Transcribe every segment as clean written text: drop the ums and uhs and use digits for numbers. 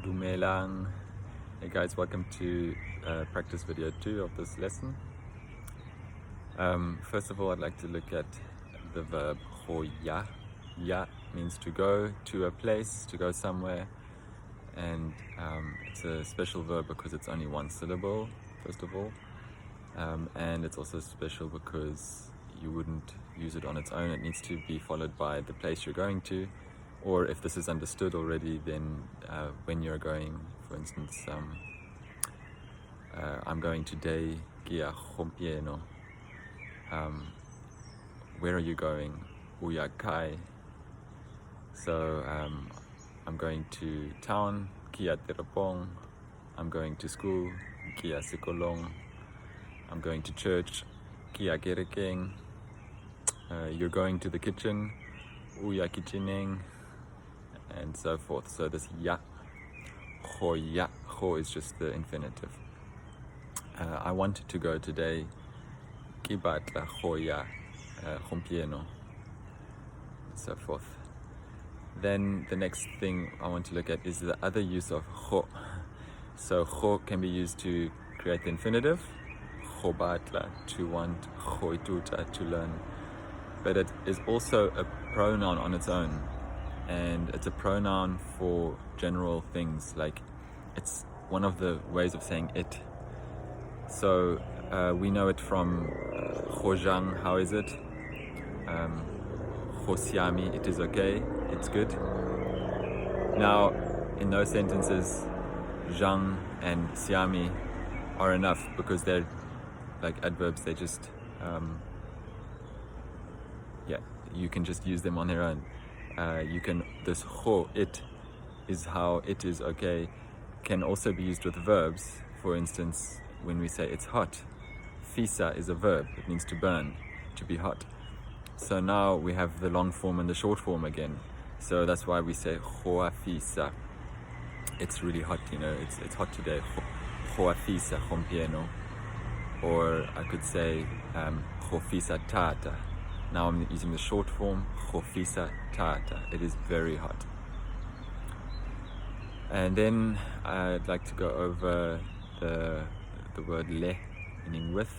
Dumelang. Hey guys, welcome to practice video 2 of this lesson. First of all, I'd like to look at the verb hoya. Ya means to go to a place, to go somewhere, and it's a special verb because it's only one syllable, first of all, and it's also special because you wouldn't use it on its own. It needs to be followed by the place you're going to, or if this is understood already, then when you're going, for instance, I'm going today, kia gompieno. Where are you going? Uya kai. So I'm going to town, kia terapong. I'm going to school, kia sekolong. I'm going to church, kia kerekeng. You're going to the kitchen, uya kitcheneng, and so forth. So this ya, ho is just the infinitive. I wanted to go today, ki batla hoya gompieno, so forth. Then the next thing I want to look at is the other use of ho. So ho can be used to create the infinitive, ho batla, to want, ho ituta, to learn. But it is also a pronoun on its own, and it's a pronoun for general things, like it's one of the ways of saying it. So we know it from hojang, how is it? Yami, it is okay, it's good. Now, in those sentences, zhang and siami are enough because they're like adverbs. They just, you can just use them on their own. This ho, it is how it is okay, can also be used with verbs. For instance, when we say it's hot, fisa is a verb. It means to burn, to be hot. So now we have the long form and the short form again. So that's why we say hoa fisa. It's really hot, it's hot today. Hoa fisa gompieno. Or I could say ho fisa tata. Now I'm using the short form, ho fisa tata. It is very hot. And then I'd like to go over the word le, meaning with,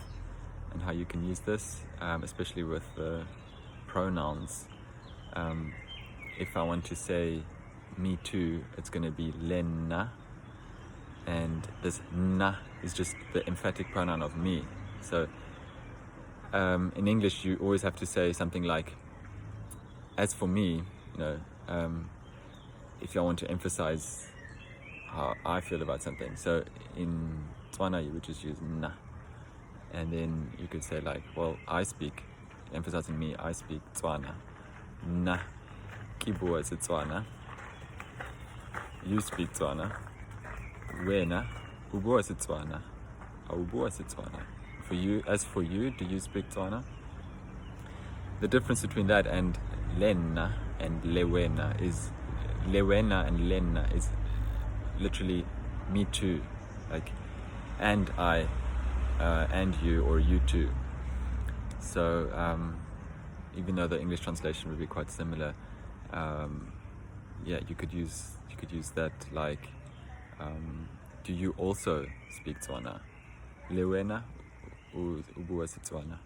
and how you can use this, especially with the pronouns. If I want to say me too, it's going to be lena, and this na is just the emphatic pronoun of me. So in English you always have to say something like, as for me, if I want to emphasize how I feel about something. So in Tswana you would just use na, and then you could say like, well, I speak, emphasizing me, I speak Tswana. Na ki bua Tswana. You speak Tswana. Wena u bua Tswana. A u bua Tswana. For you, as for you, do you speak Tswana? The difference between that and lena and lewena is, lewena and lena is literally me too, like and I, and you, or you too. So even though the English translation would be quite similar, you could use that, like, do you also speak Tswana? Lewena ubua Tswana.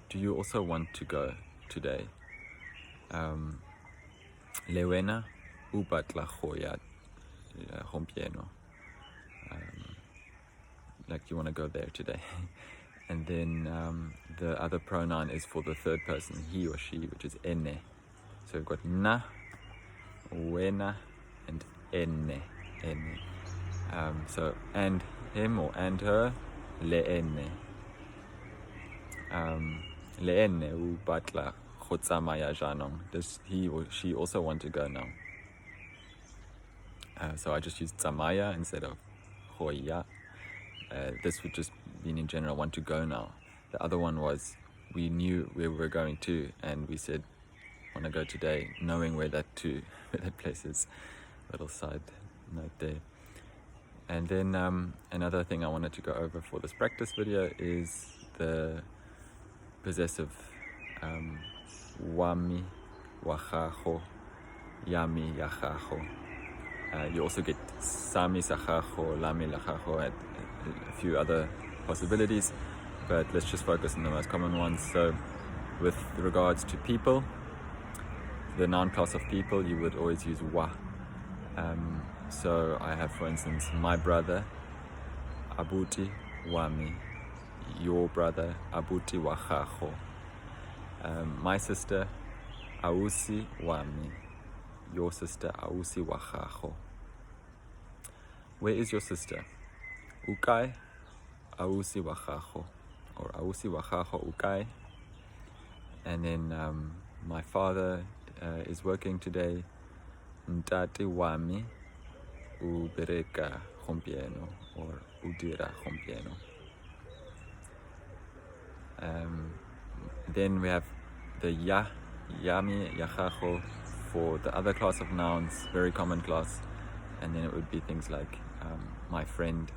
Do you also want to go today? Lewena ubatla hoya gompieno. Like you want to go there today. And then the other pronoun is for the third person, he or she, which is ene. So we've got na, wena, and ene. So and him or and her, leene. Leene u batla go tsamaya jaanong. Does he or she also want to go now? So I just used tsamaya instead of hoya. This would just mean in general, want to go now. The other one was, we knew where we were going to, and we said, want to go today, knowing where that place is. Little side note there. And then another thing I wanted to go over for this practice video is the possessive wami, wachacho, yami, yachacho. You also get sami sahajo, lami lahajo, and a few other possibilities, but let's just focus on the most common ones. So with regards to people, the noun class of people, you would always use wa. So I have, for instance, my brother, abuti wami, your brother, abuti wahajo, my sister, ausi wami, your sister, ausi wahajo. Where is your sister? Ukai, ausi wahajo, or ausi wahajo ukai. And then my father is working today. Ntate wami ubereka gompieno, or udira gompieno. Then we have the yami, yahajo for the other class of nouns, very common class. And then it would be things like my friend,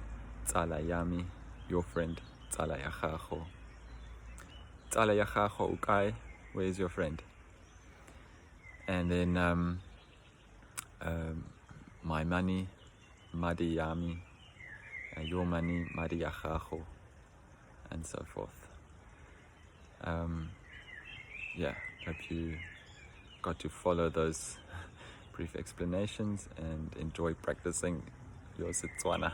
tsala yami, your friend, tsala yahajo. Tsala yahajo ukai, where is your friend? And then my money, madi yami, your money, madi yahajo, and so forth. Yeah, hope you got to follow those brief explanations and enjoy practicing your Tswana.